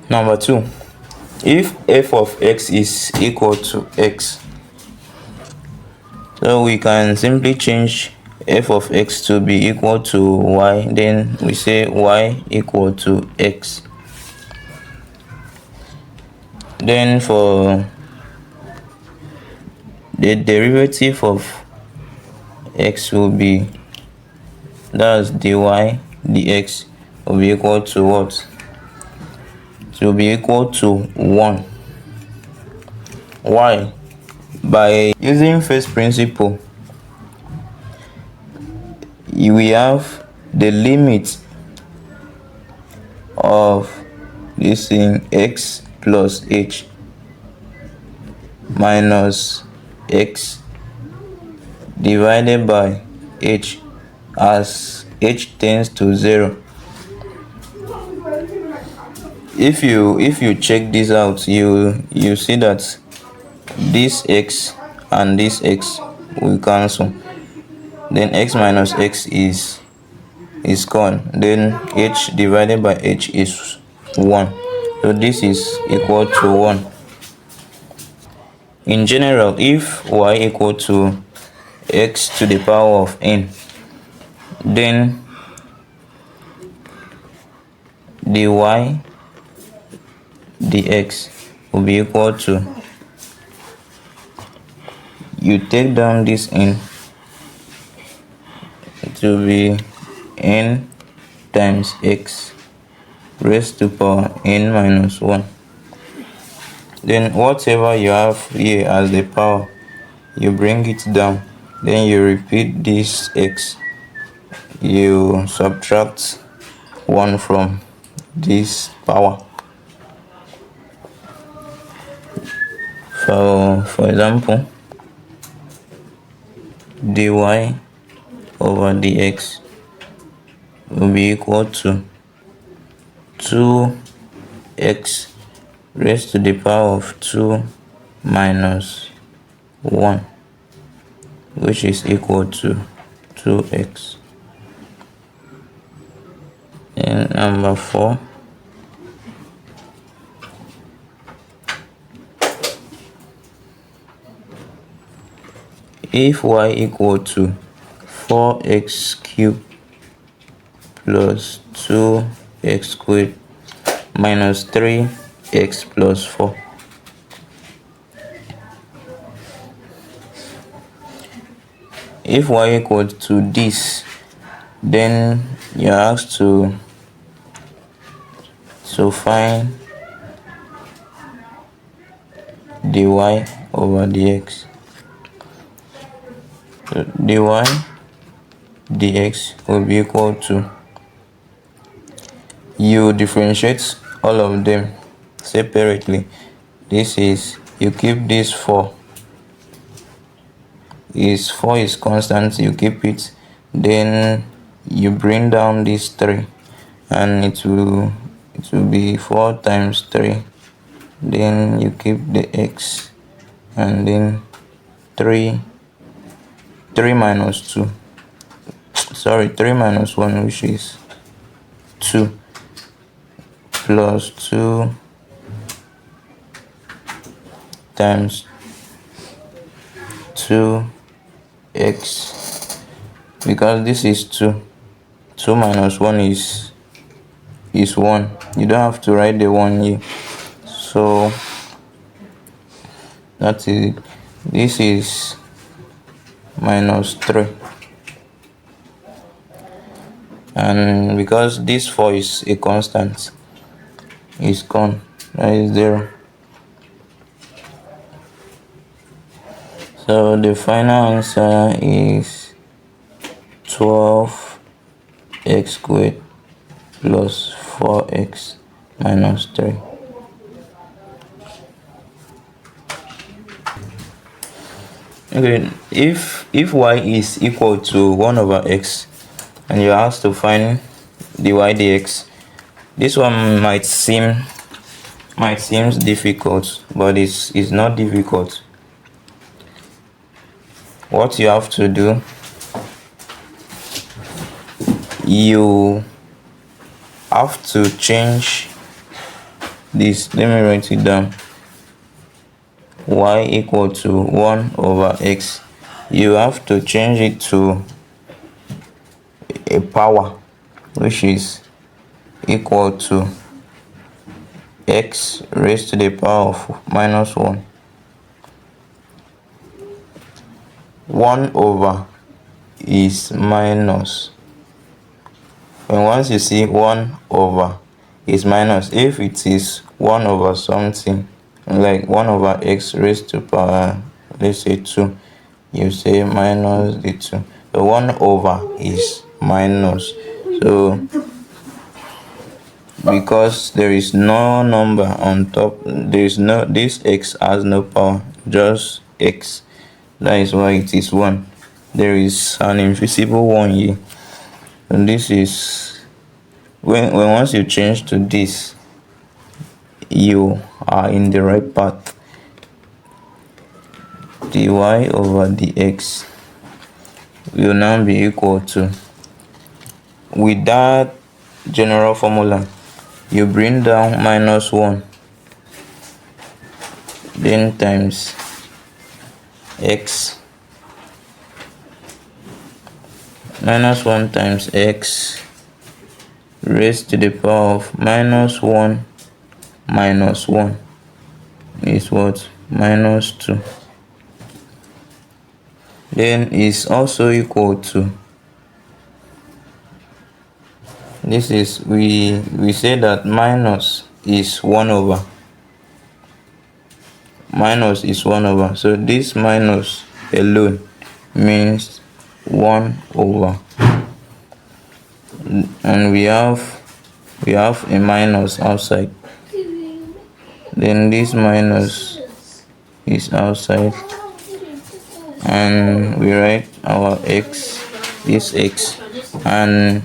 Number 2, if f of x is equal to x, so we can simply change f of x to be equal to y, then we say y equal to x. Then for the derivative of x will be, that's dy dx, will be equal to what? It will be equal to 1. Why? By using first principle, we have the limit of this thing x plus h minus x divided by h as h tends to 0. If you check this out, you see that this x and this x will cancel, then x minus x is gone, then h divided by h is 1, so this is equal to 1. In general, if y equal to x to the power of n, then dy dx will be equal to, you take down this n, it will be n times x raised to power n minus 1. Then whatever you have here as the power, you bring it down, then you repeat this x, you subtract 1 from this power. For example, dy over dx will be equal to 2x raised to the power of 2 minus 1, which is equal to 2x. And number 4, if y equal to 4x cubed plus 2x squared minus 3x plus 4, if y equal to this, then you're asked to find dy over dx. So dy dx will be equal to, you differentiate all of them separately. This is, you keep this 4 is constant, you keep it, then you bring down this 3, and it will be 4 times 3, then you keep the x, and then 3 minus 2, 3 minus 1, which is 2, plus 2 times 2x, because this is 2 minus 1 is 1. You don't have to write the 1 here, so that is it. This is minus 3, and because this 4 is a constant, is gone, that is 0. So the final answer is 12x squared plus 4x minus 3. Okay, if y is equal to 1 over x and you're asked to find dy dx, this one might seem difficult, but it's not difficult. What you have to do, you have to change this, let me write it down. Y equal to 1 over x. You have to change it to a power, which is equal to x raised to the power of minus 1. 1 over is minus. And once you see 1 over is minus, if it is 1 over something, like 1 over x raised to power, let's say 2, you say minus the 2. So 1 over is minus. So because there is no number on top, there is no, this x has no power, just x. That is why it is 1. There is an invisible 1 here. And this is when once you change to this, you are in the right path. Dy over dx will now be equal to, with that general formula, you bring down minus 1, then times x, minus 1 times x raised to the power of minus 1 minus 1 is what? Minus 2. Then is also equal to, this is, we say that minus is 1 over. Minus is 1 over. So this minus alone means 1 over. And we have a minus outside. Then this minus is outside. And we write our x, this x, and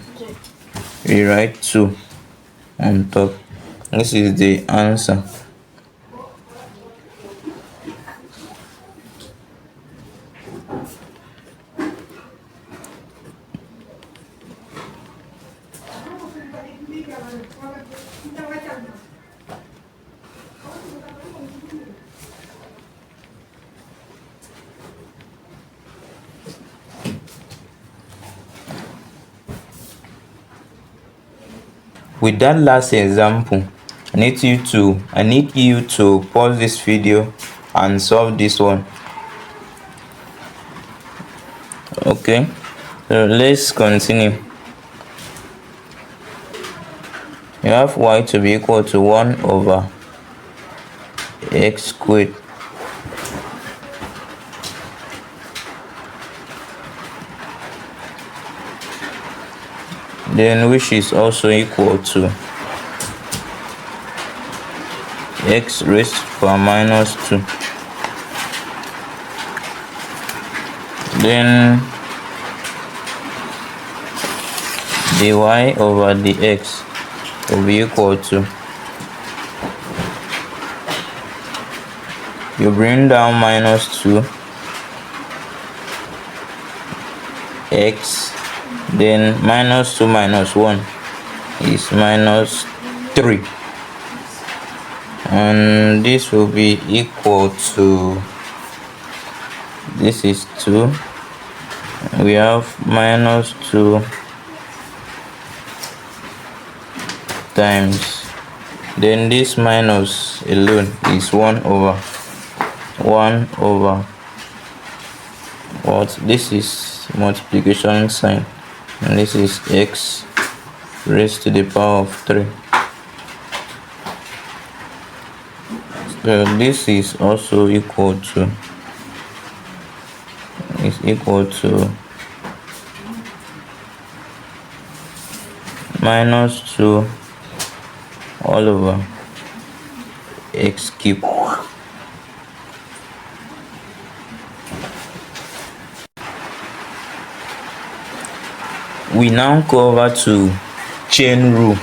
we write 2 on top. This is the answer. With that last example, I need you to pause this video and solve this one. Okay, so let's continue. You have y to be equal to 1 over x squared then which is also equal to x raised to power minus 2. Then dy over dx will be equal to, you bring down minus 2 x, then minus 2 minus 1 is minus 3, and this will be equal to, this is 2, we have minus 2 times, then this minus alone is 1 over what, this is multiplication sign, and this is x raised to the power of 3. So this is also equal to, minus 2 all over x cubed. We now go over to chain rule.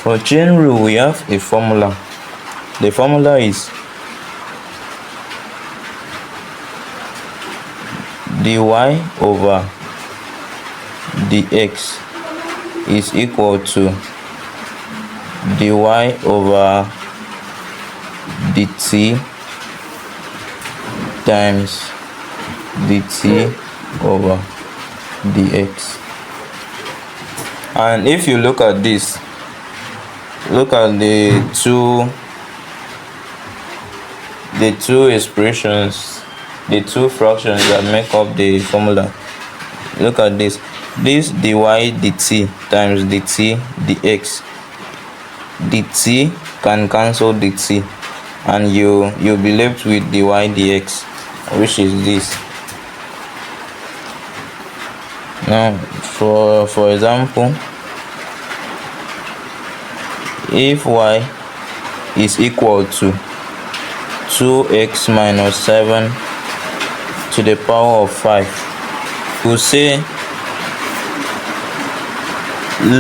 For chain rule, we have a formula. The formula is dy over dx is equal to dy over dt times dt over dx. And if you look at this, look at the two expressions, the two fractions that make up the formula. Look at this dy dt times dt dx. Dt can cancel dt and you'll be left with dy dx, which is this. Now for example, if y is equal to 2x minus 7 to the power of 5, we'll say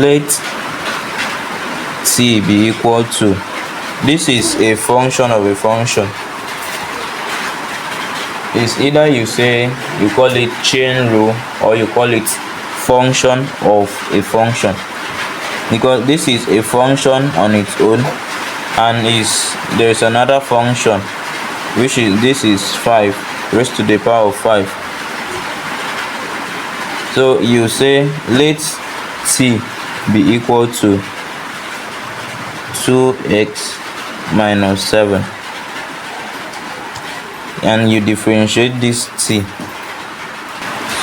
let t be equal to, this is a function of a function. It's either you call it chain rule or you call it function of a function, because this is a function on its own and there is another function which is, this is 5 raised to the power of 5. So you say let t be equal to 2x minus 7 and you differentiate this t.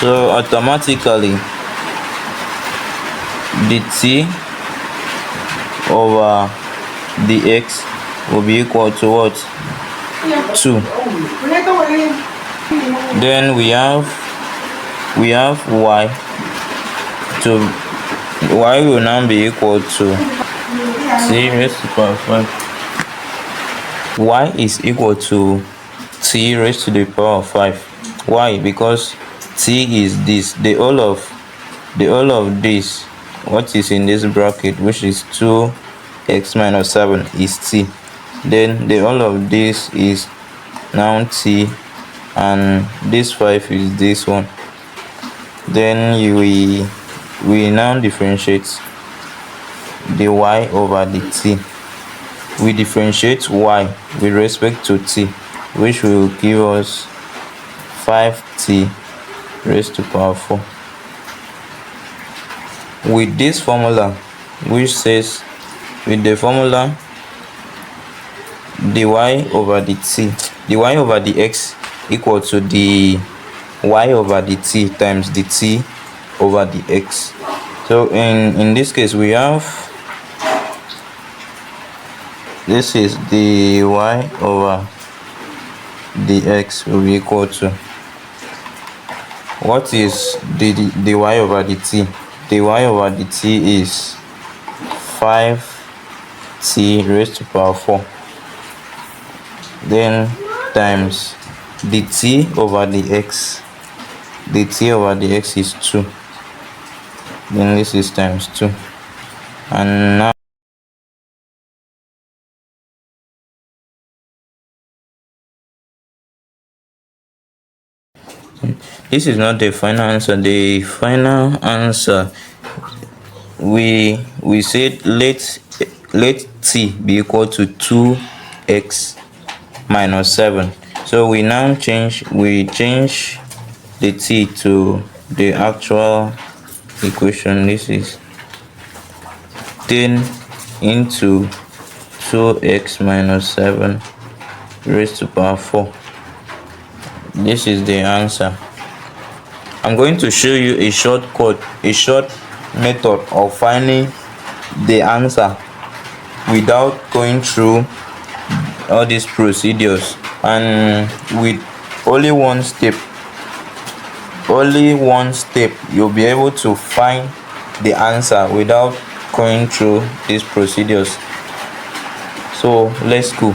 So automatically dt over dx will be equal to what? 2. Then we have y will now be equal to t raised to the power of 5. Y is equal to t raised to the power of 5. Why? Because t is this, the whole of this, what is in this bracket, which is 2x minus 7, is t. Then the whole of this is now t, and this 5 is this one. Then we now differentiate the y over the t. We differentiate y with respect to t, which will give us 5t raised to power 4. With this formula, which says, with the formula dy over dy over dx equal to the y over dt times dt over dx. So in this case we have, this is the y over dx will be equal to, what is the y over dt? The y over dt is 5t raised to power 4, then times dt over dx. Dt over dx is 2, then this is times 2, and now this is not the final answer. The final answer, we said let t be equal to 2x minus 7. So we now change the t to the actual equation. This is 10 into 2x minus 7 raised to power 4. This is the answer. I'm going to show you a short method of finding the answer without going through all these procedures, and with only one step you'll be able to find the answer without going through these procedures. So let's go.